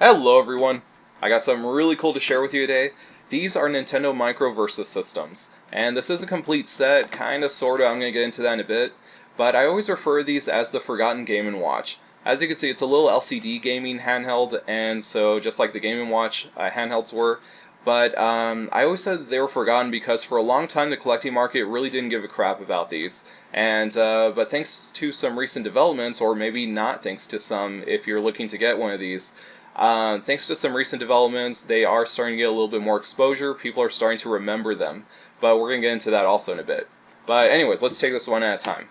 Hello everyone! I got something really cool to share with you today. These are Nintendo Micro Versus systems, and this is a complete set, kinda sorta, I'm gonna get into that in a bit, but I always refer to these as the Forgotten Game & Watch. As you can see, it's a little LCD gaming handheld, and so just like the Game & Watch handhelds were, but I always said they were forgotten because for a long time the collecting market really didn't give a crap about these. And but thanks to some recent developments, or maybe not thanks to some if you're looking to get one of these, thanks to some recent developments, they are starting to get a little bit more exposure. People are starting to remember them. But we're going to get into that also in a bit. But anyways, let's take this one at a time.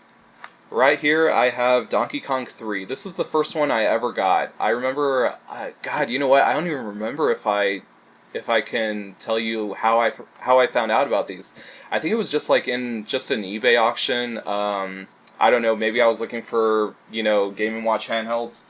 Right here, I have Donkey Kong 3. This is the first one I ever got. I remember, God, you know what? I don't even remember if I can tell you how I found out about these. I think it was just like in just an eBay auction. I don't know. Maybe I was looking for Game & Watch handhelds.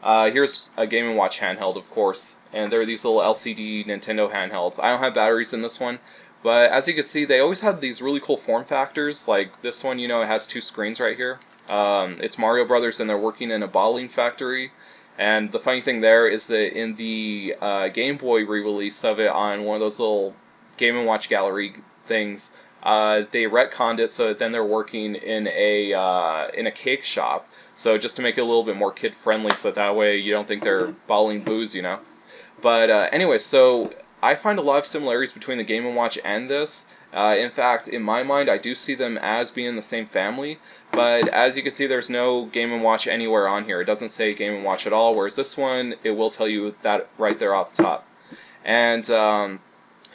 Here's a Game & Watch handheld, of course, and there are these little LCD Nintendo handhelds. I don't have batteries in this one, but as you can see, they always have these really cool form factors. Like this one, it has two screens right here. It's Mario Brothers, and they're working in a bottling factory. And the funny thing there is that in the Game Boy re-release of it on one of those little Game & Watch gallery things, they retconned it so that then they're working in a cake shop. So just to make it a little bit more kid-friendly, so that way you don't think they're bottling booze, But anyway, so I find a lot of similarities between the Game & Watch and this. In fact, in my mind, I do see them as being in the same family. But as you can see, there's no Game & Watch anywhere on here. It doesn't say Game & Watch at all, whereas this one, it will tell you that right there off the top. And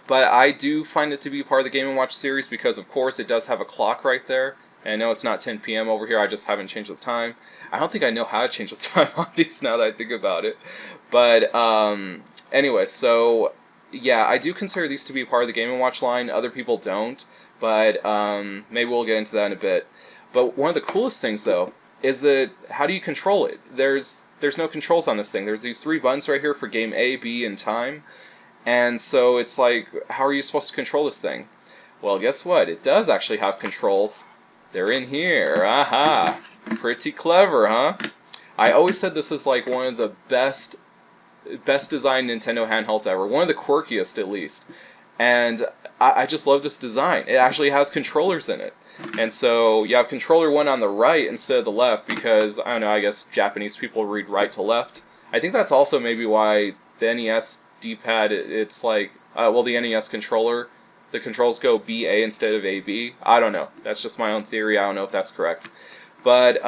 but I do find it to be part of the Game & Watch series because, of course, it does have a clock right there. And I know it's not 10 p.m. over here, I just haven't changed the time. I don't think I know how to change the time on these now that I think about it. But anyway, so yeah, I do consider these to be part of the Game & Watch line. Other people don't, but maybe we'll get into that in a bit. But one of the coolest things, though, is that how do you control it? There's no controls on this thing. There's these three buttons right here for game A, B, and time. And so it's like, how are you supposed to control this thing? Well, guess what? It does actually have controls. They're in here. Aha! Pretty clever, huh? I always said this is like one of the best designed Nintendo handhelds ever. One of the quirkiest, at least. And I just love this design. It actually has controllers in it. And so you have controller 1 on the right instead of the left because, I don't know, I guess Japanese people read right to left. I think that's also maybe why the NES D-pad, it's like, well, the NES controller, the controls go BA instead of AB. I don't know. That's just my own theory. I don't know if that's correct. But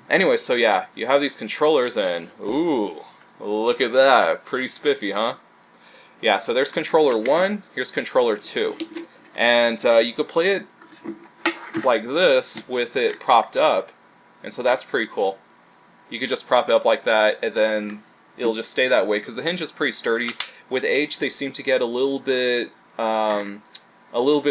anyway, so yeah, you have these controllers and, ooh, look at that. Pretty spiffy, huh? Yeah, so there's controller 1, here's controller 2. And you could play it like this with it propped up, and so that's pretty cool. You could just prop it up like that, and then it'll just stay that way, because the hinge is pretty sturdy. With age, they seem to get a little bit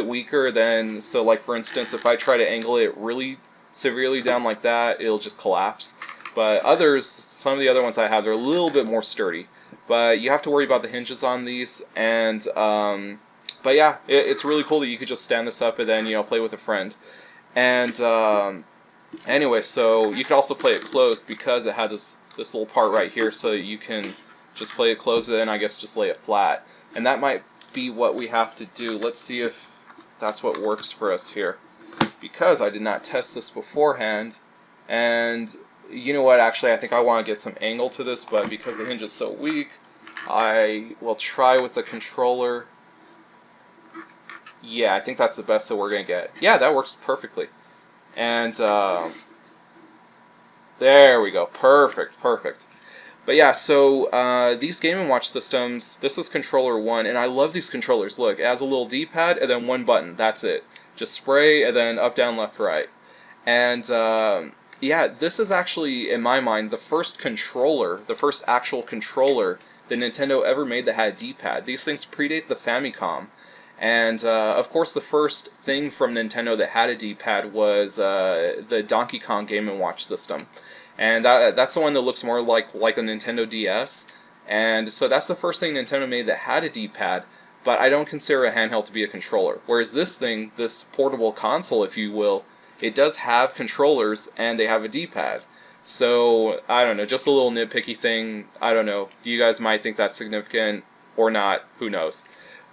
weaker than, so like for instance, if I try to angle it really severely down like that, it'll just collapse. But others, some of the other ones I have, they're a little bit more sturdy. But you have to worry about the hinges on these, and but yeah, it's really cool that you could just stand this up and then play with a friend. And anyway, so you could also play it closed because it had this little part right here, so you can just play it closed and then I guess just lay it flat. And that might be what we have to do. Let's see if that's what works for us here, because I did not test this beforehand. And you know what, actually I think I want to get some angle to this, but because the hinge is so weak, I will try with the controller. Yeah, I think that's the best that we're going to get. Yeah, that works perfectly. And there we go. Perfect. But yeah, so these Game & Watch systems, this is controller 1, and I love these controllers. Look, it has a little D-pad and then one button. That's it. Just spray and then up, down, left, right. And yeah, this is actually, in my mind, the first actual controller that Nintendo ever made that had a D-pad. These things predate the Famicom. And, of course, the first thing from Nintendo that had a D-pad was the Donkey Kong Game & Watch system. And that's the one that looks more like a Nintendo DS. And so that's the first thing Nintendo made that had a D-pad, but I don't consider a handheld to be a controller. Whereas this thing, this portable console, if you will, it does have controllers and they have a D-pad. So, I don't know, just a little nitpicky thing. I don't know. You guys might think that's significant or not. Who knows?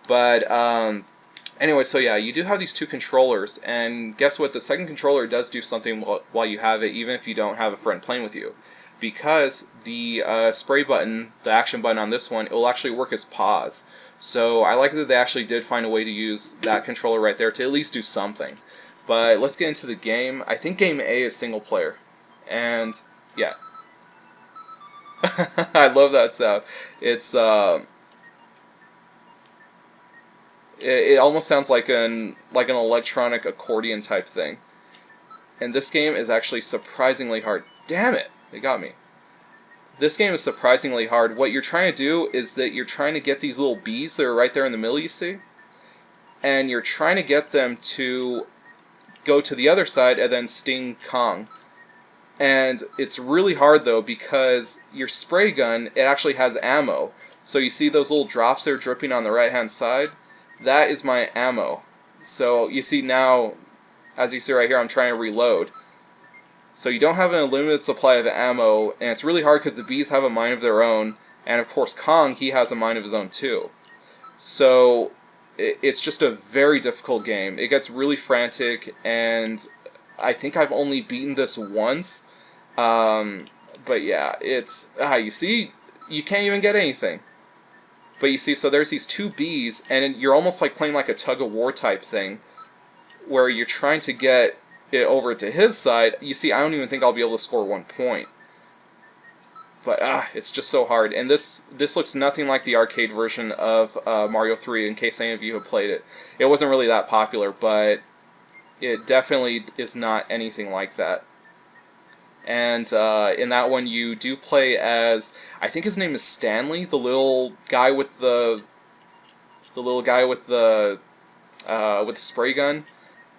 But, anyway, so yeah, you do have these two controllers, and guess what? The second controller does do something while you have it, even if you don't have a friend playing with you. Because the spray button, the action button on this one, it will actually work as pause. So I like that they actually did find a way to use that controller right there to at least do something. But let's get into the game. I think game A is single player. And, yeah. I love that sound. It's, it almost sounds like an electronic accordion type thing. And this game is actually surprisingly hard. Damn it! They got me. This game is surprisingly hard. What you're trying to do is that you're trying to get these little bees that are right there in the middle, you see? And you're trying to get them to go to the other side and then sting Kong. And it's really hard though because your spray gun, it actually has ammo. So you see those little drops there dripping on the right hand side? That is my ammo. So you see now, as you see right here, I'm trying to reload. So you don't have an unlimited supply of ammo, and it's really hard because the bees have a mind of their own, and of course Kong, he has a mind of his own too. So it's just a very difficult game. It gets really frantic, and I think I've only beaten this once. But yeah, it's... you see? You can't even get anything. But you see, so there's these two bees, and you're almost like playing like a tug-of-war type thing, where you're trying to get it over to his side. You see, I don't even think I'll be able to score 1 point. But, it's just so hard. And this looks nothing like the arcade version of Mario 3, in case any of you have played it. It wasn't really that popular, but it definitely is not anything like that. And in that one, you do play as, I think his name is Stanley, the little guy with the spray gun.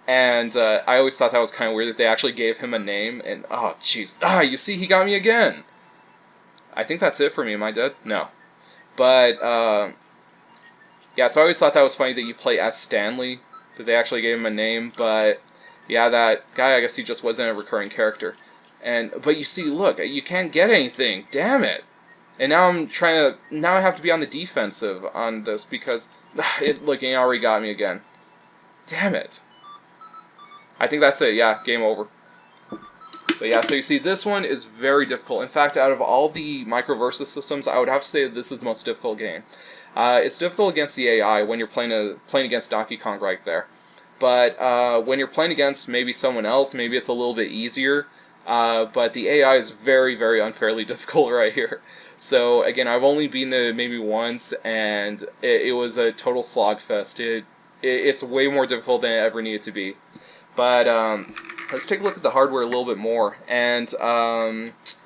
And I always thought that was kind of weird that they actually gave him a name. And oh, jeez, you see, he got me again. I think that's it for me. Am I dead? No. But yeah, so I always thought that was funny that you play as Stanley, that they actually gave him a name. But yeah, that guy, I guess he just wasn't a recurring character. But you see, look, you can't get anything. Damn it! And now I have to be on the defensive on this because look, it already got me again. Damn it! I think that's it. Yeah, game over. But yeah, so you see, this one is very difficult. In fact, out of all the Micro Versus systems, I would have to say that this is the most difficult game. It's difficult against the AI when you're playing against Donkey Kong right there. But when you're playing against maybe someone else, maybe it's a little bit easier. But the AI is very, very unfairly difficult right here. So again, I've only beaten it maybe once, and it was a total slogfest. It's way more difficult than it ever needed to be. But let's take a look at the hardware a little bit more. And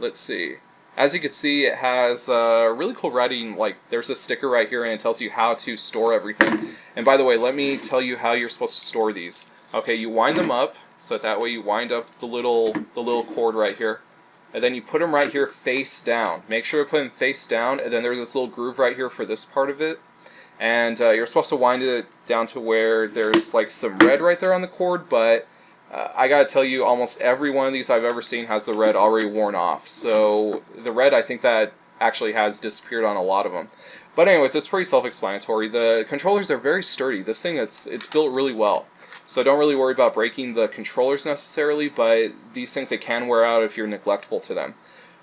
let's see. As you can see, it has really cool writing. Like, there's a sticker right here, and it tells you how to store everything. And by the way, let me tell you how you're supposed to store these. Okay, you wind them up. So that way you wind up the little cord right here. And then you put them right here face down. Make sure to put them face down, and then there's this little groove right here for this part of it. And you're supposed to wind it down to where there's like some red right there on the cord, but I gotta tell you, almost every one of these I've ever seen has the red already worn off. So the red, I think that actually has disappeared on a lot of them. But anyways, it's pretty self-explanatory. The controllers are very sturdy. This thing, it's built really well. So don't really worry about breaking the controllers necessarily, but these things, they can wear out if you're neglectful to them.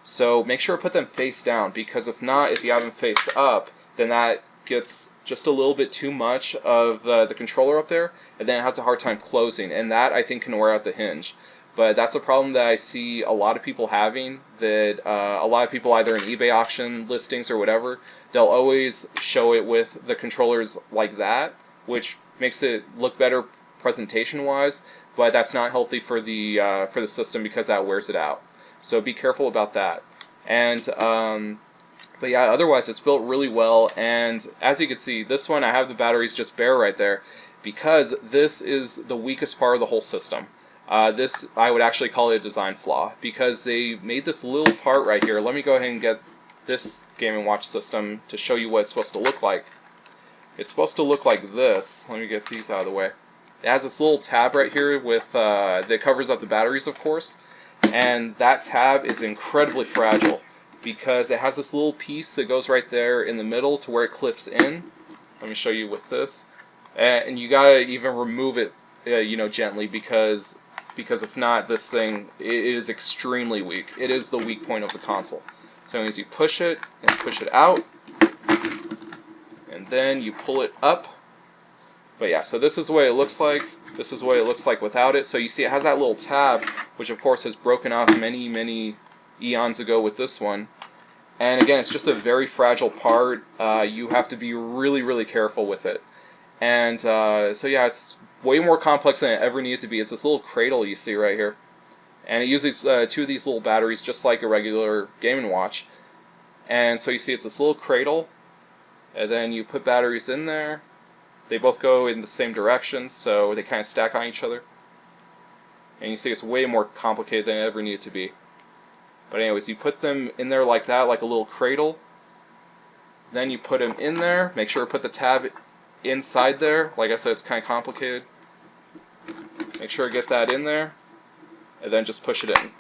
So make sure to put them face down, because if not, if you have them face up, then that gets just a little bit too much of the controller up there, and then it has a hard time closing, and that, I think, can wear out the hinge. But that's a problem that I see a lot of people having, that a lot of people, either in eBay auction listings or whatever, they'll always show it with the controllers like that, which makes it look better presentation-wise, but that's not healthy for the system because that wears it out. So be careful about that. And but yeah, otherwise it's built really well. And as you can see, this one, I have the batteries just bare right there because this is the weakest part of the whole system. This, I would actually call it a design flaw, because they made this little part right here. Let me go ahead and get this Game & Watch system to show you what it's supposed to look like. It's supposed to look like this. Let me get these out of the way. It has this little tab right here with that covers up the batteries, of course. And that tab is incredibly fragile because it has this little piece that goes right there in the middle to where it clips in. Let me show you with this. And you gotta even remove it, gently because if not, this thing, it is extremely weak. It is the weak point of the console. So as you push it and push it out, and then you pull it up. But yeah, so this is the way it looks like. This is what it looks like without it. So you see it has that little tab, which of course has broken off many, many eons ago with this one. And again, it's just a very fragile part. You have to be really, really careful with it. And so yeah, it's way more complex than it ever needed to be. It's this little cradle you see right here. And it uses 2 of these little batteries just like a regular Game & Watch. And so you see it's this little cradle. And then you put batteries in there. They both go in the same direction, so they kind of stack on each other. And you see it's way more complicated than it ever needed to be. But anyways, you put them in there like that, like a little cradle. Then you put them in there. Make sure to put the tab inside there. Like I said, it's kind of complicated. Make sure to get that in there. And then just push it in.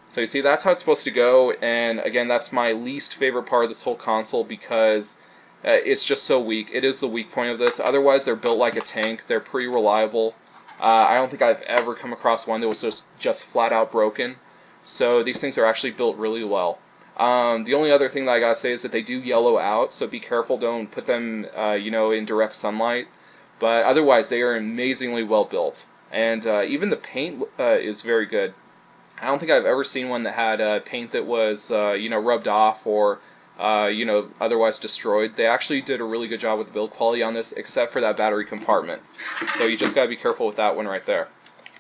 So you see, that's how it's supposed to go. And again, that's my least favorite part of this whole console because it's just so weak. It is the weak point of this. Otherwise, they're built like a tank. They're pretty reliable. I don't think I've ever come across one that was just flat out broken. So these things are actually built really well. The only other thing that I gotta say is that they do yellow out, so be careful. Don't put them, in direct sunlight. But otherwise, they are amazingly well built. And even the paint is very good. I don't think I've ever seen one that had paint that was, rubbed off or otherwise destroyed. They actually did a really good job with the build quality on this, except for that battery compartment. So you just gotta be careful with that one right there.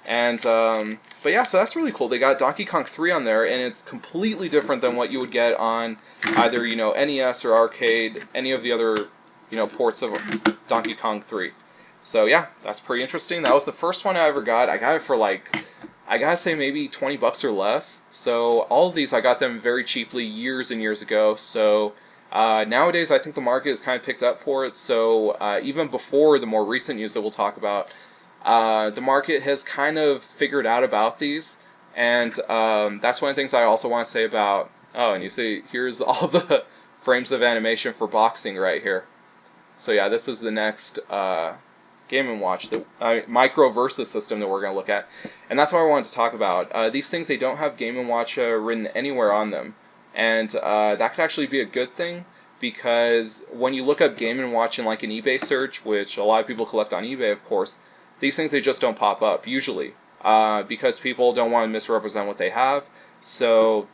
And, but yeah, so that's really cool. They got Donkey Kong 3 on there, and it's completely different than what you would get on either, NES or arcade, any of the other, ports of Donkey Kong 3. So yeah, that's pretty interesting. That was the first one I ever got. I got it for I gotta say maybe 20 bucks or less. So all of these, I got them very cheaply years and years ago. So nowadays, I think the market is kind of picked up for it. So even before the more recent news that we'll talk about, the market has kind of figured out about these. And that's one of the things I also want to say about... Oh, and you see, here's all the frames of animation for boxing right here. So yeah, this is the next... Game & Watch, the micro versus system that we're going to look at. And that's what I wanted to talk about. These things, they don't have Game & Watch written anywhere on them. And that could actually be a good thing, because when you look up Game & Watch in like an eBay search, which a lot of people collect on eBay, of course, these things, they just don't pop up, usually. Because people don't want to misrepresent what they have. So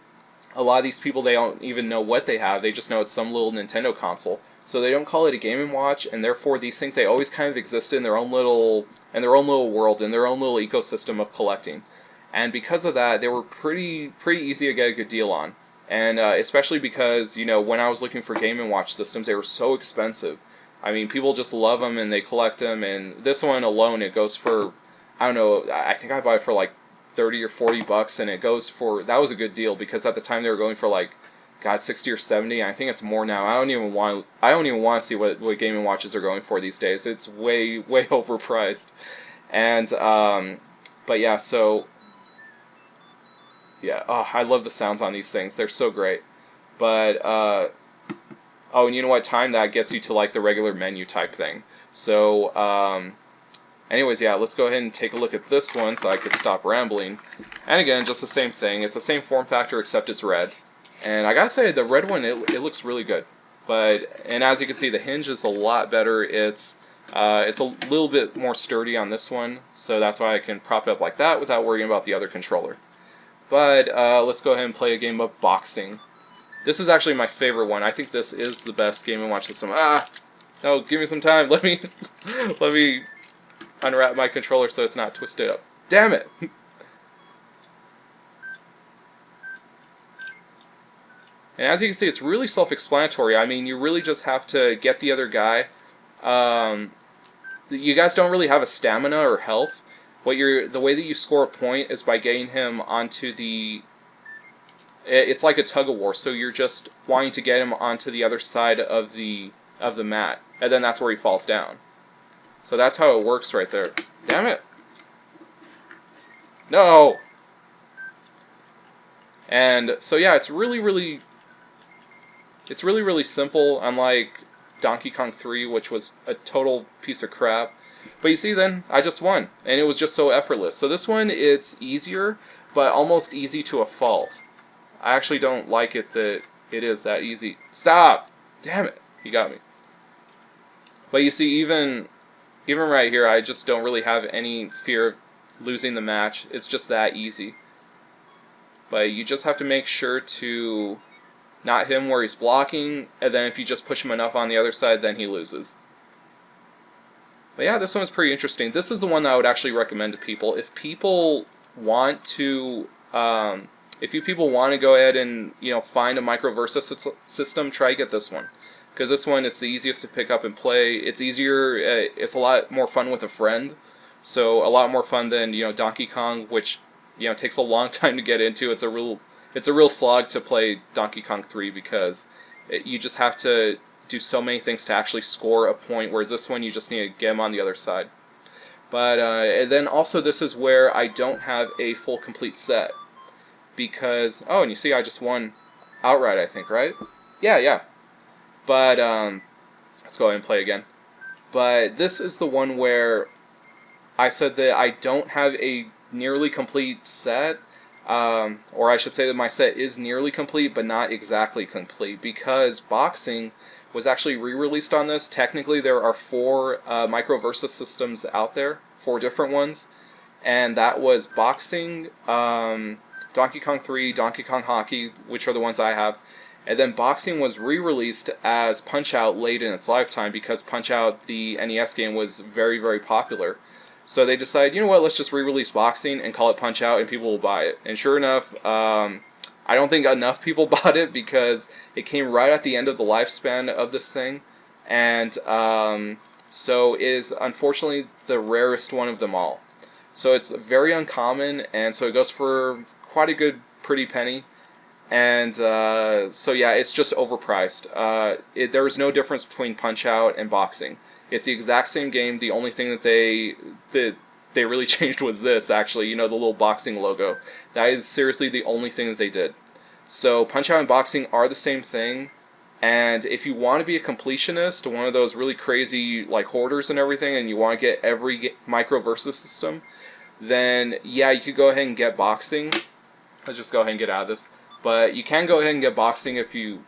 a lot of these people, they don't even know what they have. They just know it's some little Nintendo console. So they don't call it a Game & Watch, and therefore these things, they always kind of exist in their own little world, in their own little ecosystem of collecting. And because of that, they were pretty easy to get a good deal on. And especially because, when I was looking for Game & Watch systems, they were so expensive. I mean, people just love them and they collect them, and this one alone, it goes for, I don't know, I think I bought it for like 30 or 40 bucks, and it goes for, that was a good deal, because at the time they were going for like, God, 60 or 70. I think it's more now. I don't even want to see what Game & Watches are going for these days. It's way overpriced. And but yeah, so yeah, I love the sounds on these things. They're so great. But oh, and you know what time that gets you to like the regular menu type thing. So anyways, yeah, let's go ahead and take a look at this one so I could stop rambling. And again, just the same thing. It's the same form factor except it's red. And I gotta say, the red one, it looks really good. And as you can see, the hinge is a lot better. It's a little bit more sturdy on this one, so that's why I can prop it up like that without worrying about the other controller. But let's go ahead and play a game of boxing. This is actually my favorite one. I think this is the best Game & Watch system. No, give me some time. Let me unwrap my controller so it's not twisted up. Damn it! And as you can see, it's really self-explanatory. I mean, you really just have to get the other guy. You guys don't really have a stamina or health. The way that you score a point is by getting him onto the... It's like a tug-of-war, so you're just wanting to get him onto the other side of the mat. And then that's where he falls down. So that's how it works right there. Damn it! No! And so yeah, it's really simple, unlike Donkey Kong 3, which was a total piece of crap. But you see, then I just won, and it was just so effortless. So this one, it's easier, but almost easy to a fault. I actually don't like it that it is that easy. Stop! Damn it, you got me. But you see, even right here, I just don't really have any fear of losing the match. It's just that easy. But you just have to make sure to not hit him where he's blocking, and then if you just push him enough on the other side, then he loses. But yeah, this one is pretty interesting. This is the one that I would actually recommend to people. If people want to, if you people want to go ahead and find a micro versus system, try get this one, because this one, it's the easiest to pick up and play. It's easier. It's a lot more fun with a friend, so a lot more fun than Donkey Kong, which takes a long time to get into. It's a real slog to play Donkey Kong 3 because you just have to do so many things to actually score a point, whereas this one you just need to get him on the other side. But and then also this is where I don't have a full complete set because and you see I just won outright, I think, right? Yeah. But let's go ahead and play again. But this is the one where I said that I don't have a nearly complete set. Or I should say that my set is nearly complete, but not exactly complete, because boxing was actually re-released on this. Technically, there are 4 micro versus systems out there, 4 different ones, and that was boxing, Donkey Kong 3, Donkey Kong Hockey, which are the ones I have, and then boxing was re-released as Punch-Out late in its lifetime because Punch-Out, the NES game, was very, very popular. So they decided, you know what, let's just re-release boxing and call it Punch-Out and people will buy it. And sure enough, I don't think enough people bought it because it came right at the end of the lifespan of this thing. And so it is unfortunately the rarest one of them all. So it's very uncommon, and so it goes for quite a good pretty penny. And so yeah, it's just overpriced. There is no difference between Punch-Out and boxing. It's the exact same game. The only thing that they really changed was this, actually, the little boxing logo. That is seriously the only thing that they did. So Punch-Out and boxing are the same thing, and if you want to be a completionist, one of those really crazy like hoarders and everything, and you want to get every micro versus system, then yeah, you could go ahead and get boxing. Let's just go ahead and get out of this. But you can go ahead and get boxing if you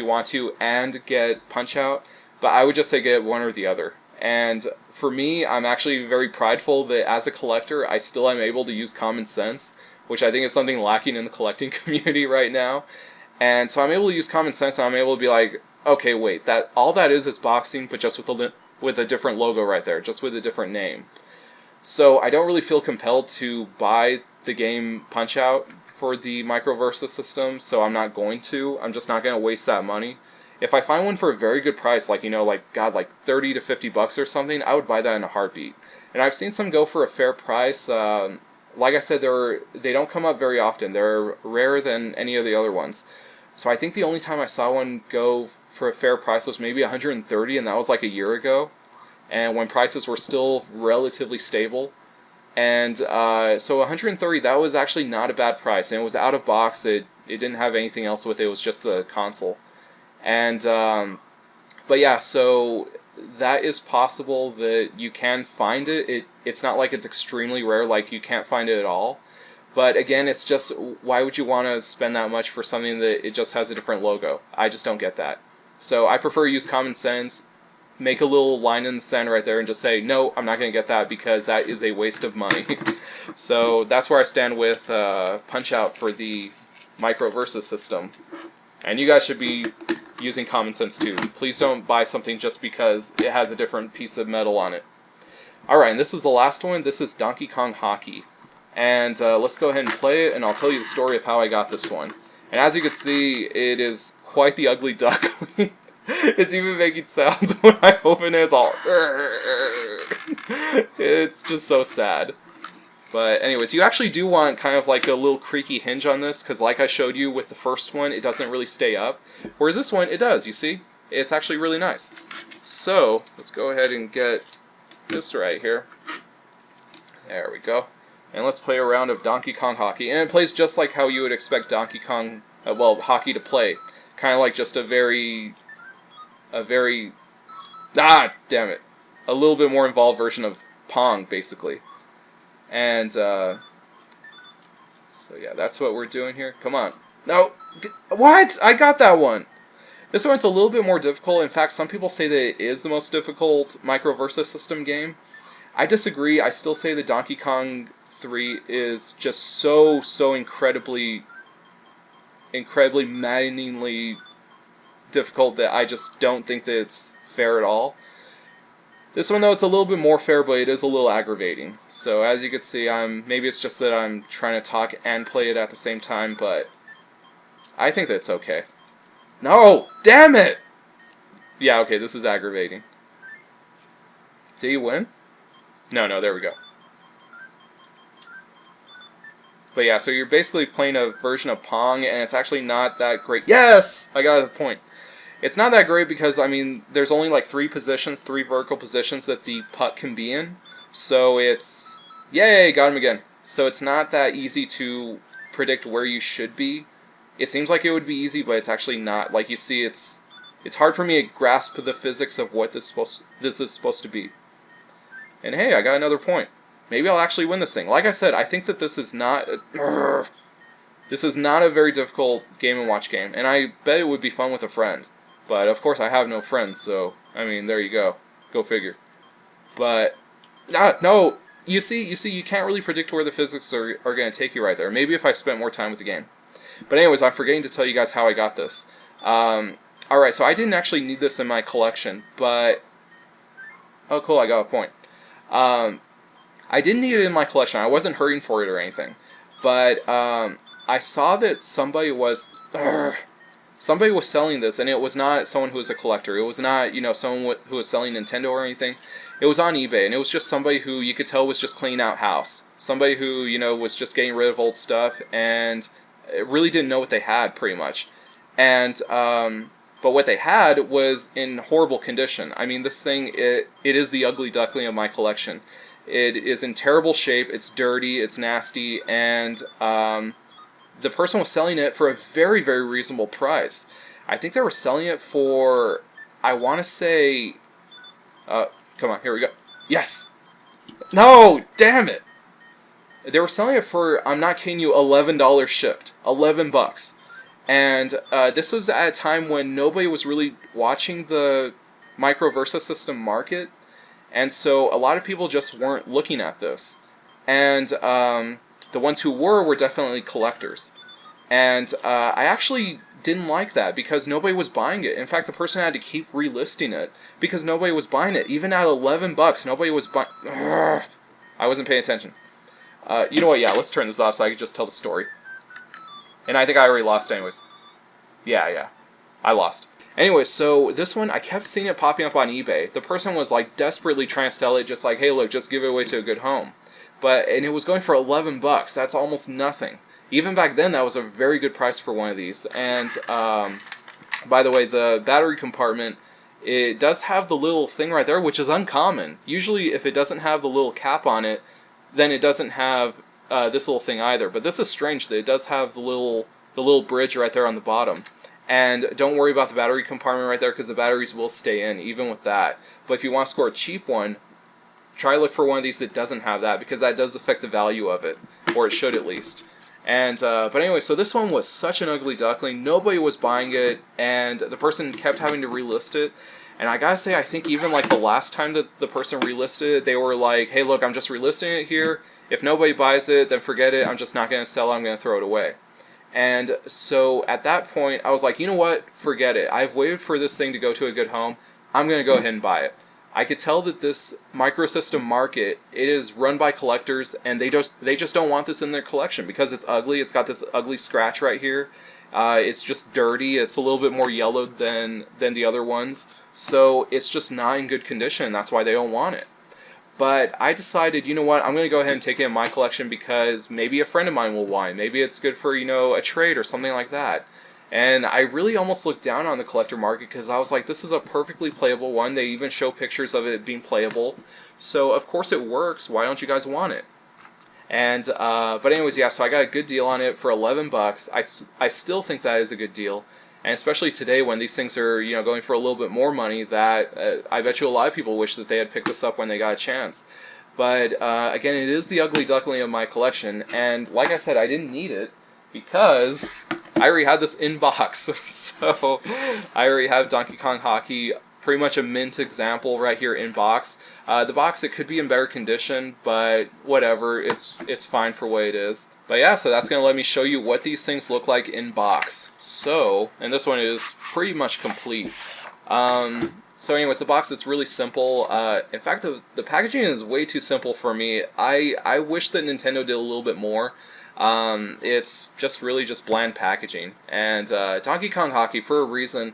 want to, and get Punch-Out. But I would just say get one or the other. And for me, I'm actually very prideful that as a collector, I still am able to use common sense, which I think is something lacking in the collecting community right now. And so I'm able to use common sense, and I'm able to be like, okay, wait, all that is boxing, but just with a different logo right there, just with a different name. So I don't really feel compelled to buy the game Punch-Out for the Micro Versus system, so I'm not going to. I'm just not going to waste that money. If I find one for a very good price, like 30 to 50 bucks or something, I would buy that in a heartbeat. And I've seen some go for a fair price. Like I said, they don't come up very often. They're rarer than any of the other ones. So I think the only time I saw one go for a fair price was maybe 130, and that was like a year ago. And when prices were still relatively stable. And so 130, that was actually not a bad price. And it was out of box. It didn't have anything else with it. It was just the console. And, but yeah, so that is possible that you can find it. It's not like it's extremely rare, like you can't find it at all. But again, it's just, why would you want to spend that much for something that it just has a different logo? I just don't get that. So I prefer use common sense, make a little line in the sand right there and just say, no, I'm not going to get that because that is a waste of money. So that's where I stand with Punch-Out for the Micro Versus system. And you guys should be using common sense too. Please don't buy something just because it has a different piece of metal on it. Alright, and this is the last one. This is Donkey Kong Hockey. And let's go ahead and play it, and I'll tell you the story of how I got this one. And as you can see, it is quite the ugly duckling. It's even making sounds when I open it. It's all... It's just so sad. But anyways, you actually do want kind of like a little creaky hinge on this, because like I showed you with the first one, it doesn't really stay up. Whereas this one, it does, you see? It's actually really nice. So, let's go ahead and get this right here. There we go. And let's play a round of Donkey Kong Hockey. And it plays just like how you would expect Donkey Kong, hockey to play. Kind of like just a very, damn it. A little bit more involved version of Pong, basically. And, so yeah, that's what we're doing here. Come on. No! What? I got that one! This one's a little bit more difficult. In fact, some people say that it is the most difficult Micro Versus System game. I disagree. I still say that Donkey Kong 3 is just so incredibly maddeningly difficult that I just don't think that it's fair at all. This one, though, it's a little bit more fair, but it is a little aggravating. So, as you can see, maybe it's just that I'm trying to talk and play it at the same time, but I think that it's okay. No! Damn it! Yeah, okay, this is aggravating. Did you win? No, there we go. But yeah, so you're basically playing a version of Pong, and it's actually not that great. Yes! I got the point. It's not that great because, I mean, there's only like 3 vertical positions that the puck can be in. So it's... Yay! Got him again. So it's not that easy to predict where you should be. It seems like it would be easy, but it's actually not. Like you see, it's hard for me to grasp the physics of what this is supposed to be. And hey, I got another point. Maybe I'll actually win this thing. Like I said, I think that this is not a very difficult Game & Watch game, and I bet it would be fun with a friend. But of course, I have no friends, so I mean, there you go. Go figure. But no, you see, you can't really predict where the physics are going to take you right there. Maybe if I spent more time with the game. But anyways, I'm forgetting to tell you guys how I got this. Alright, so I didn't actually need this in my collection, but... Oh, cool, I got a point. I didn't need it in my collection. I wasn't hurting for it or anything. But I saw that somebody was selling this, and it was not someone who was a collector. It was not, someone who was selling Nintendo or anything. It was on eBay, and it was just somebody who you could tell was just cleaning out house. Somebody who, was just getting rid of old stuff, and really didn't know what they had, pretty much. And, but what they had was in horrible condition. I mean, this thing, it is the ugly duckling of my collection. It is in terrible shape, it's dirty, it's nasty, and the person was selling it for a very, very reasonable price. I think they were selling it for, I want to say, come on, here we go. Yes! No! Damn it! They were selling it for, I'm not kidding you, $11 shipped. $11. And this was at a time when nobody was really watching the Micro Versus System market. And so a lot of people just weren't looking at this. And the ones who were definitely collectors. And I actually didn't like that because nobody was buying it. In fact, the person had to keep relisting it because nobody was buying it. Even at $11, nobody was buying... I wasn't paying attention. You know what, yeah, let's turn this off so I can just tell the story. And I think I already lost anyways. Yeah, I lost. Anyway, so this one, I kept seeing it popping up on eBay. The person was like desperately trying to sell it, just like, hey look, just give it away to a good home. And it was going for $11, that's almost nothing. Even back then, that was a very good price for one of these. And, by the way, the battery compartment, it does have the little thing right there, which is uncommon. Usually, if it doesn't have the little cap on it, then it doesn't have this little thing either. But this is strange that it does have the little bridge right there on the bottom. And don't worry about the battery compartment right there because the batteries will stay in, even with that. But if you want to score a cheap one, try to look for one of these that doesn't have that because that does affect the value of it, or it should at least. And but anyway, so this one was such an ugly duckling. Nobody was buying it, and the person kept having to relist it. And I gotta say, I think even like the last time that the person relisted it, they were like, hey look, I'm just relisting it here. If nobody buys it, then forget it. I'm just not going to sell it. I'm going to throw it away. And so at that point, I was like, you know what? Forget it. I've waited for this thing to go to a good home. I'm going to go ahead and buy it. I could tell that this microsystem market, it is run by collectors, and they just don't want this in their collection because it's ugly. It's got this ugly scratch right here. It's just dirty. It's a little bit more yellowed than the other ones. So it's just not in good condition. That's why they don't want it. But I decided, you know what, I'm going to go ahead and take it in my collection because maybe a friend of mine will want it. Maybe it's good for, a trade or something like that. And I really almost looked down on the collector market because I was like, this is a perfectly playable one. They even show pictures of it being playable. So, of course it works. Why don't you guys want it? And but anyways, yeah. So I got a good deal on it for $11. I still think that is a good deal, and especially today when these things are going for a little bit more money. That I bet you a lot of people wish that they had picked this up when they got a chance. But again, it is the ugly duckling of my collection, and like I said, I didn't need it because I already had this in box. So I already have Donkey Kong Hockey, pretty much a mint example right here in box. The box, it could be in better condition, but whatever, it's fine for what it is. But yeah, so that's going to let me show you what these things look like in box. So, and this one is pretty much complete. So anyways, the box, it's really simple. In fact, the packaging is way too simple for me. I wish that Nintendo did a little bit more. It's just really just bland packaging. And Donkey Kong Hockey, for a reason,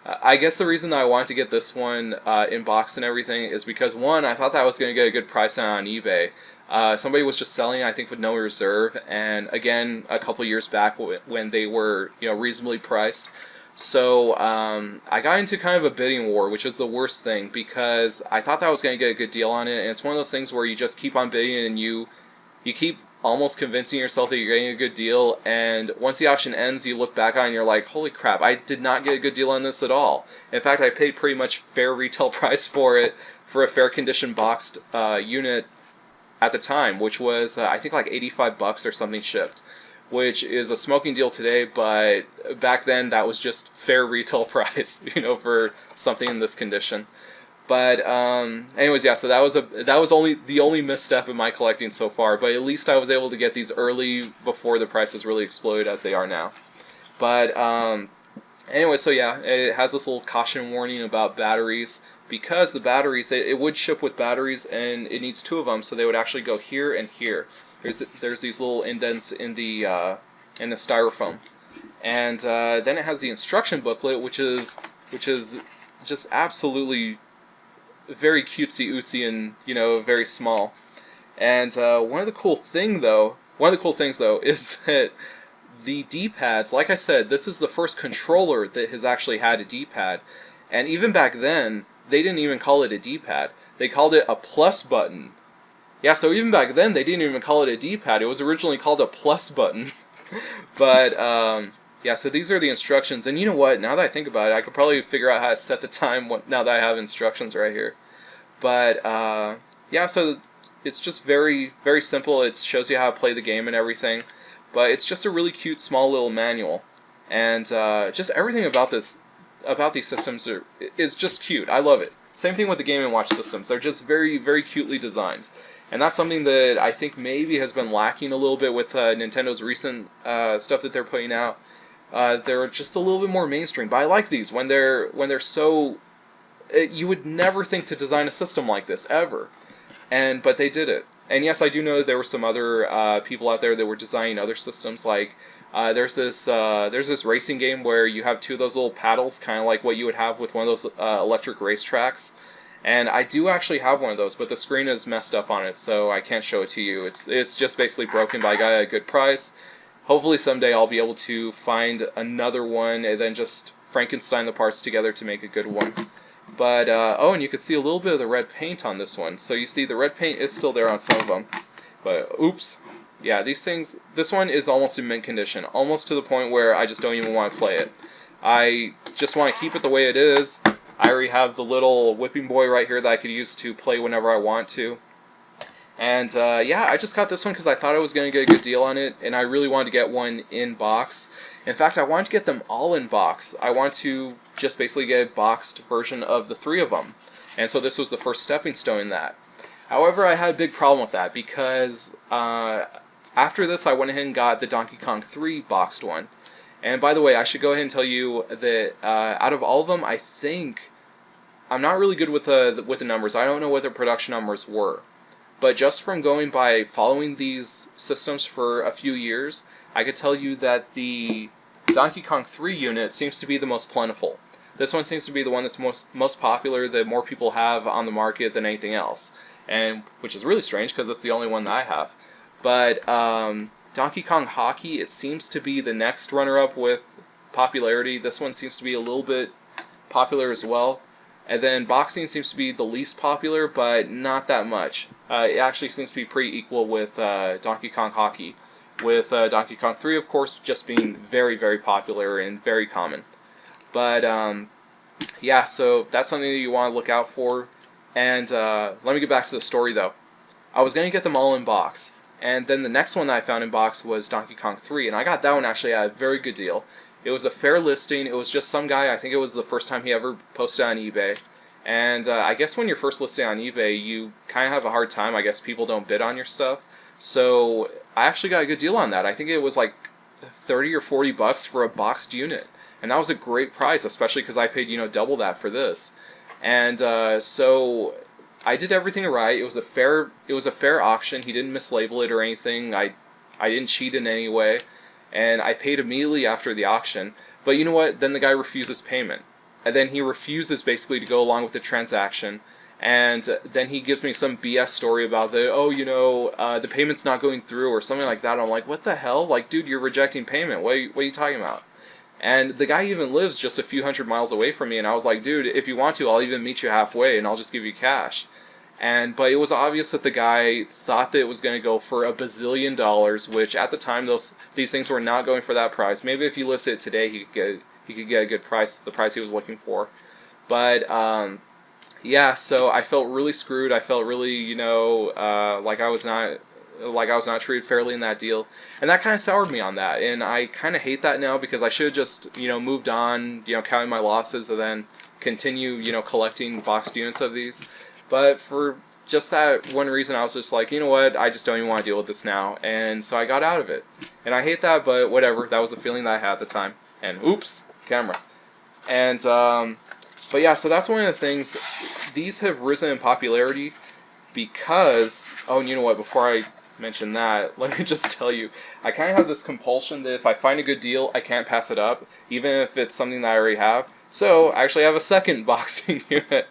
I guess the reason that I wanted to get this one in box and everything is because, one, I thought that I was going to get a good price on eBay. Somebody was just selling, I think, with no reserve, and again, a couple years back when they were, reasonably priced. So I got into kind of a bidding war, which is the worst thing, because I thought that I was going to get a good deal on it, and it's one of those things where you just keep on bidding and you keep almost convincing yourself that you're getting a good deal, and once the auction ends, you look back on it and you're like, holy crap, I did not get a good deal on this at all. In fact, I paid pretty much fair retail price for it, for a fair condition boxed unit at the time, which was, I think, like $85 or something shipped, which is a smoking deal today, but back then that was just fair retail price, for something in this condition. But anyways, yeah. So that was only the only misstep in my collecting so far. But at least I was able to get these early before the prices really exploded as they are now. But anyway, so yeah, it has this little caution warning about batteries, because the batteries, it would ship with batteries, and it needs two of them, so they would actually go here and here. There's these little indents in the styrofoam, and then it has the instruction booklet, which is just absolutely very cutesy ootsy and very small. And one of the cool things though is that the D-pads, like I said, this is the first controller that has actually had a D-pad, and even back then they didn't even call it a D-pad. They called it a plus button. Yeah, so even back then they didn't even call it a D-pad. It was originally called a plus button. But yeah, so these are the instructions, and you know what? Now that I think about it, I could probably figure out how to set the time now that I have instructions right here. But yeah, so it's just very, very simple. It shows you how to play the game and everything, but it's just a really cute, small little manual, and just everything about these systems is just cute. I love it. Same thing with the Game & Watch systems. They're just very, very cutely designed. And that's something that I think maybe has been lacking a little bit with Nintendo's recent stuff that they're putting out. They're just a little bit more mainstream, but I like these when they're so. You would never think to design a system like this ever, but they did it. And yes, I do know that there were some other people out there that were designing other systems. Like there's this racing game where you have two of those little paddles, kind of like what you would have with one of those electric race tracks. And I do actually have one of those, but the screen is messed up on it, so I can't show it to you. It's just basically broken, but I got it at a good price. Hopefully someday I'll be able to find another one and then just Frankenstein the parts together to make a good one. But, oh, and you can see a little bit of the red paint on this one. So you see the red paint is still there on some of them. But, oops. Yeah, these things, this one is almost in mint condition. Almost to the point where I just don't even want to play it. I just want to keep it the way it is. I already have the little whipping boy right here that I could use to play whenever I want to. And yeah, I just got this one because I thought I was going to get a good deal on it, and I really wanted to get one in box. In fact, I wanted to get them all in box. I want to just basically get a boxed version of the three of them. And so this was the first stepping stone in that. However, I had a big problem with that because after this I went ahead and got the Donkey Kong 3 boxed one. And by the way, I should go ahead and tell you that out of all of them, I think I'm not really good with the numbers. I don't know what their production numbers were. But just from going by following these systems for a few years, I could tell you that the Donkey Kong 3 unit seems to be the most plentiful. This one seems to be the one that's most popular, that more people have on the market than anything else. And which is really strange because it's the only one that I have. But Donkey Kong Hockey, it seems to be the next runner-up with popularity. This one seems to be a little bit popular as well. And then boxing seems to be the least popular, but not that much. It actually seems to be pretty equal with Donkey Kong Hockey, with Donkey Kong 3, of course, just being very, very popular and very common. But yeah, so that's something that you want to look out for. And let me get back to the story, though. I was going to get them all in box, and then the next one that I found in box was Donkey Kong 3, and I got that one actually at a very good deal. It was a fair listing. It was just some guy, I think it was the first time he ever posted on eBay. And I guess when you're first listing on eBay, you kind of have a hard time. I guess people don't bid on your stuff. So I actually got a good deal on that. I think it was like 30 or 40 bucks for a boxed unit. And that was a great price, especially because I paid, double that for this. And so I did everything right. It was a fair auction. He didn't mislabel it or anything. I didn't cheat in any way. And I paid immediately after the auction. But you know what? Then the guy refuses payment. And then he refuses basically to go along with the transaction. And then he gives me some BS story about the payment's not going through or something like that. I'm like, what the hell? Like, dude, you're rejecting payment. What are you talking about? And the guy even lives just a few hundred miles away from me. And I was like, dude, if you want to, I'll even meet you halfway and I'll just give you cash. But it was obvious that the guy thought that it was going to go for $1 bazillion, which at the time these things were not going for that price. Maybe if you listed it today, he could get a good price, the price he was looking for. But yeah, so I felt really screwed. I felt really, like I was not treated fairly in that deal, and that kind of soured me on that. And I kind of hate that now because I should have just, moved on, counting my losses, and then continue, collecting boxed units of these. But for just that one reason, I was just like, you know what, I just don't even want to deal with this now. And so I got out of it. And I hate that, but whatever. That was the feeling that I had at the time. And oops, camera. And, but yeah, so that's one of the things. These have risen in popularity because, oh, and you know what, before I mention that, let me just tell you, I kind of have this compulsion that if I find a good deal, I can't pass it up, even if it's something that I already have. So I actually have a second boxing unit,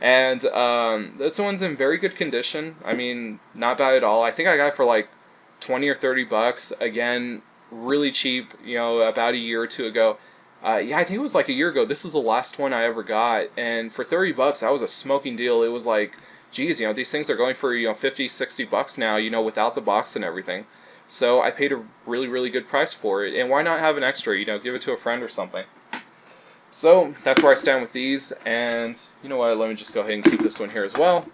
and this one's in very good condition. I mean, not bad at all. I think I got it for like 20 or 30 bucks. Again, really cheap, about a year or two ago. Yeah, I think it was like a year ago. This is the last one I ever got, and for 30 bucks, that was a smoking deal. It was like, geez, these things are going for, 50, 60 bucks now, without the box and everything. So I paid a really, really good price for it, and why not have an extra, give it to a friend or something. So that's where I stand with these, and you know what, let me just go ahead and keep this one here as well.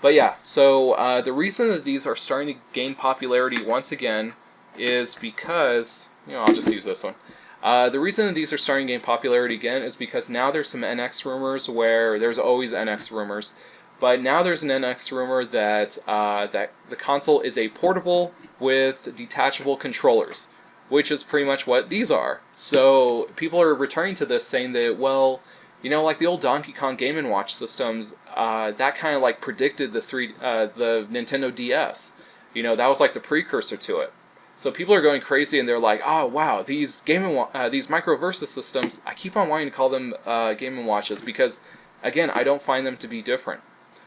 But yeah, so the reason that these are starting to gain popularity once again is because, I'll just use this one. The reason that these are starting to gain popularity again is because now there's some NX rumors where there's always NX rumors, but now there's an NX rumor that that the console is a portable with detachable controllers, which is pretty much what these are. So people are returning to this saying that, well, like the old Donkey Kong Game & Watch systems, that kind of like predicted the Nintendo DS. That was like the precursor to it. So people are going crazy and they're like, oh wow, these these Microversus systems, I keep on wanting to call them Game & Watches because, again, I don't find them to be different.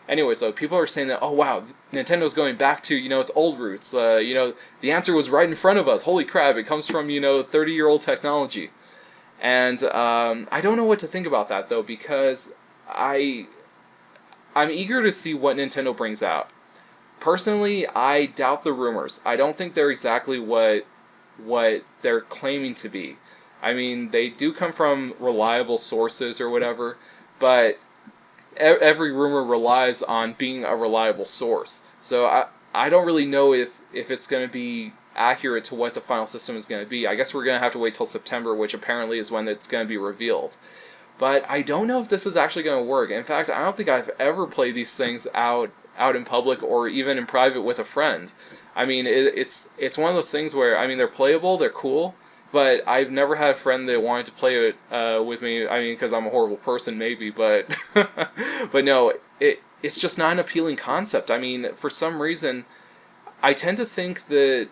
Anyway, so people are saying that, oh wow, Nintendo's going back to, its old roots. The answer was right in front of us. Holy crap, it comes from, 30-year-old technology. And I don't know what to think about that, though, because I'm eager to see what Nintendo brings out. Personally, I doubt the rumors. I don't think they're exactly what they're claiming to be. I mean, they do come from reliable sources or whatever, but every rumor relies on being a reliable source. So I don't really know if it's going to be accurate to what the final system is going to be. I guess we're going to have to wait till September, which apparently is when it's going to be revealed. But I don't know if this is actually going to work. In fact, I don't think I've ever played these things out in public or even in private with a friend. I mean, it's one of those things where, I mean, they're playable, they're cool, but I've never had a friend that wanted to play it with me. I mean, because I'm a horrible person, maybe, but but no, it's just not an appealing concept. I mean, for some reason, I tend to think that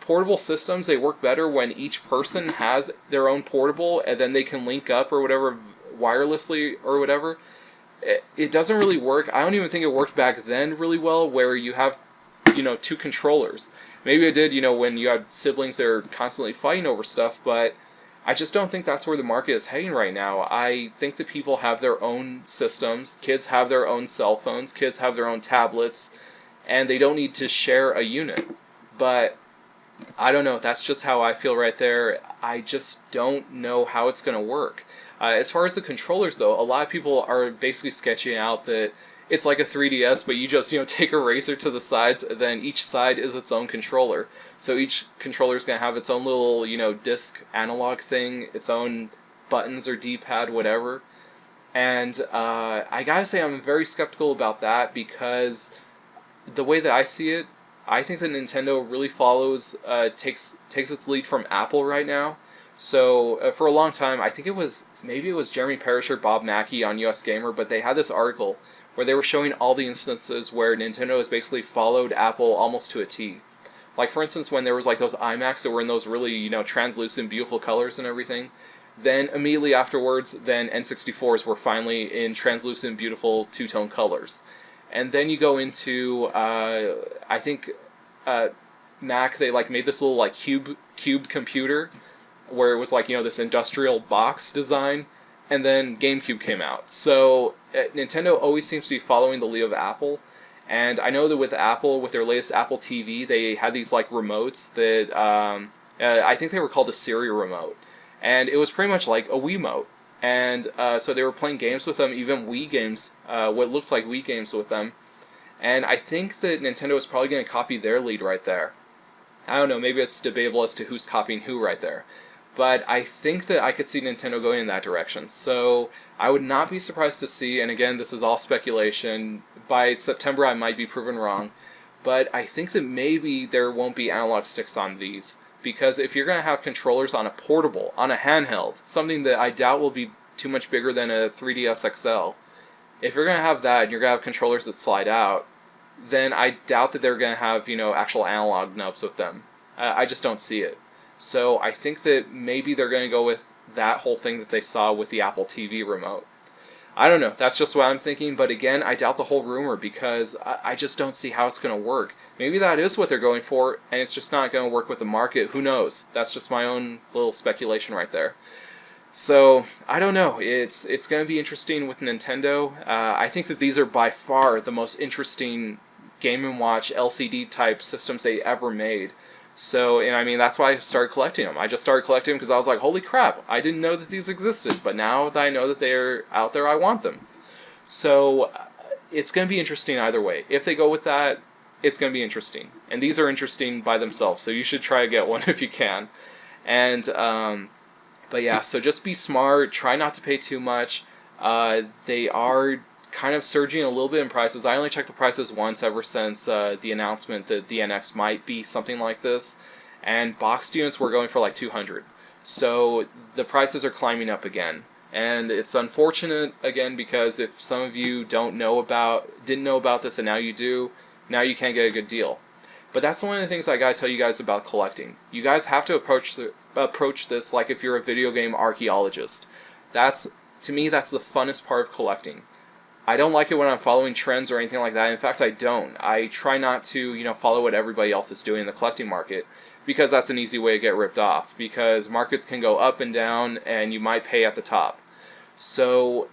portable systems, they work better when each person has their own portable, and then they can link up or whatever wirelessly or whatever. It doesn't really work. I don't even think it worked back then really well, where you have, two controllers. Maybe it did, when you had siblings that are constantly fighting over stuff, but I just don't think that's where the market is heading right now. I think that people have their own systems, kids have their own cell phones, kids have their own tablets, and they don't need to share a unit. But I don't know, that's just how I feel right there. I just don't know how it's going to work. As far as the controllers though, a lot of people are basically sketching out that it's like a 3DS, but you just, take a razor to the sides, and then each side is its own controller. So each controller is going to have its own little, disc analog thing, its own buttons or D-pad, whatever. And I gotta say I'm very skeptical about that, because the way that I see it, I think that Nintendo really takes its lead from Apple right now. So for a long time, I think maybe it was Jeremy Parish or Bob Mackey on US Gamer, but they had this article where they were showing all the instances where Nintendo has basically followed Apple almost to a T. Like, for instance, when there was like those iMacs that were in those really, translucent, beautiful colors and everything, then immediately afterwards, then N64s were finally in translucent, beautiful two-tone colors. And then you go into, I think, Mac, they like made this little like cube computer, where it was like, this industrial box design, and then GameCube came out. So Nintendo always seems to be following the lead of Apple, and I know that with Apple, with their latest Apple TV, they had these like remotes that I think they were called a Siri remote, and it was pretty much like a Wiimote. And so they were playing games with them, even Wii games, what looked like Wii games with them. And I think that Nintendo is probably going to copy their lead right there. I don't know, maybe it's debatable as to who's copying who right there. But I think that I could see Nintendo going in that direction. So I would not be surprised to see, and again, this is all speculation, by September I might be proven wrong, but I think that maybe there won't be analog sticks on these. Because if you're going to have controllers on a portable, on a handheld, something that I doubt will be too much bigger than a 3DS XL, if you're going to have that and you're going to have controllers that slide out, then I doubt that they're going to have, actual analog nubs with them. I just don't see it. So I think that maybe they're going to go with that whole thing that they saw with the Apple TV remote. I don't know, that's just what I'm thinking, but again, I doubt the whole rumor, because I just don't see how it's going to work. Maybe that is what they're going for, and it's just not going to work with the market. Who knows? That's just my own little speculation right there. So, I don't know. It's going to be interesting with Nintendo. I think that these are by far the most interesting Game & Watch LCD type systems they ever made. So, and I mean, that's why I started collecting them. I just started collecting them because I was like, holy crap, I didn't know that these existed, but now that I know that they're out there, I want them. So, it's going to be interesting either way. If they go with that, it's going to be interesting. And these are interesting by themselves, so you should try to get one if you can. And, but yeah, so just be smart, try not to pay too much. They are kind of surging a little bit in prices. I only checked the prices once ever since the announcement that the NX might be something like this, and boxed units were going for like $200. So the prices are climbing up again, and it's unfortunate again, because if some of you didn't know about this and now you do, now you can't get a good deal. But that's one of the things I gotta tell you guys about collecting. You guys have to approach this like if you're a video game archaeologist. To me, that's the funnest part of collecting. I don't like it when I'm following trends or anything like that. In fact, I don't. I try not to, follow what everybody else is doing in the collecting market, because that's an easy way to get ripped off, because markets can go up and down and you might pay at the top. So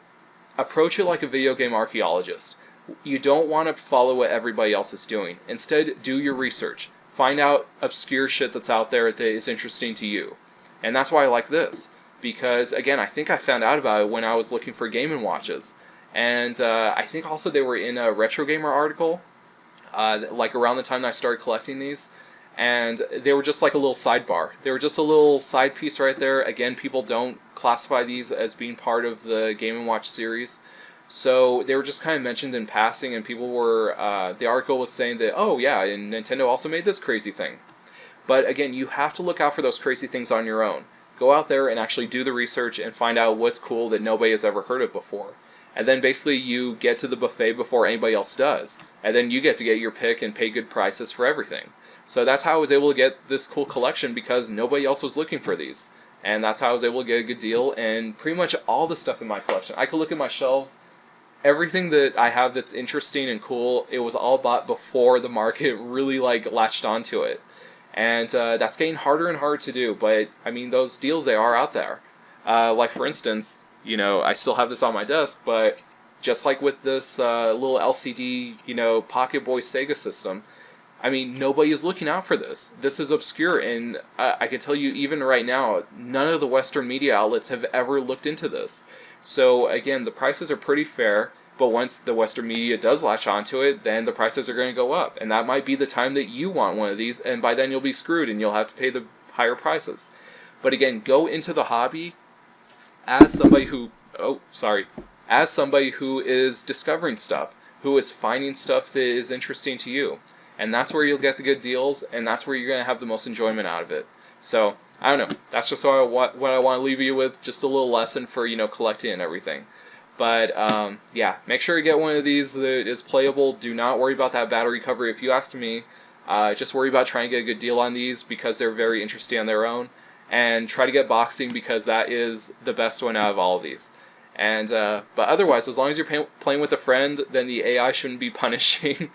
approach it like a video game archaeologist. You don't want to follow what everybody else is doing. Instead, do your research. Find out obscure shit that's out there that is interesting to you. And that's why I like this, because again, I think I found out about it when I was looking for Game & Watches. And I think also they were in a Retro Gamer article, like around the time that I started collecting these, and they were just like a little sidebar. They were just a little side piece right there. Again, people don't classify these as being part of the Game & Watch series, so they were just kind of mentioned in passing, and people were, the article was saying that, oh yeah, and Nintendo also made this crazy thing. But again, you have to look out for those crazy things on your own. Go out there and actually do the research and find out what's cool that nobody has ever heard of before. And then basically you get to the buffet before anybody else does. And then you get to get your pick and pay good prices for everything. So that's how I was able to get this cool collection, because nobody else was looking for these. And that's how I was able to get a good deal. And pretty much all the stuff in my collection, I could look at my shelves, everything that I have that's interesting and cool, it was all bought before the market really latched onto it. And that's getting harder and harder to do, but I mean, those deals, they are out there. Like for instance, you know, I still have this on my desk, but just like with this little LCD, you know, Pocket Boy Sega system, I mean, nobody is looking out for this. This is obscure, and I can tell you, even right now, none of the Western media outlets have ever looked into this. So again, the prices are pretty fair, but once the Western media does latch onto it, then the prices are going to go up, and that might be the time that you want one of these, and by then you'll be screwed, and you'll have to pay the higher prices. But again, go into the hobby as somebody who, as somebody who is discovering stuff, who is finding stuff that is interesting to you. And that's where you'll get the good deals, and that's where you're going to have the most enjoyment out of it. So, I don't know. That's just what I want to leave you with, just a little lesson for, you know, collecting and everything. But, yeah, make sure you get one of these that is playable. Do not worry about that battery recovery. If you ask me, just worry about trying to get a good deal on these because they're very interesting on their own. And try to get boxing because that is the best one out of all of these. And but otherwise, as long as you're playing with a friend, then the AI shouldn't be punishing,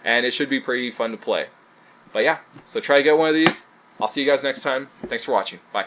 and it should be pretty fun to play. But yeah, so try to get one of these. I'll see you guys next time. Thanks for watching. Bye.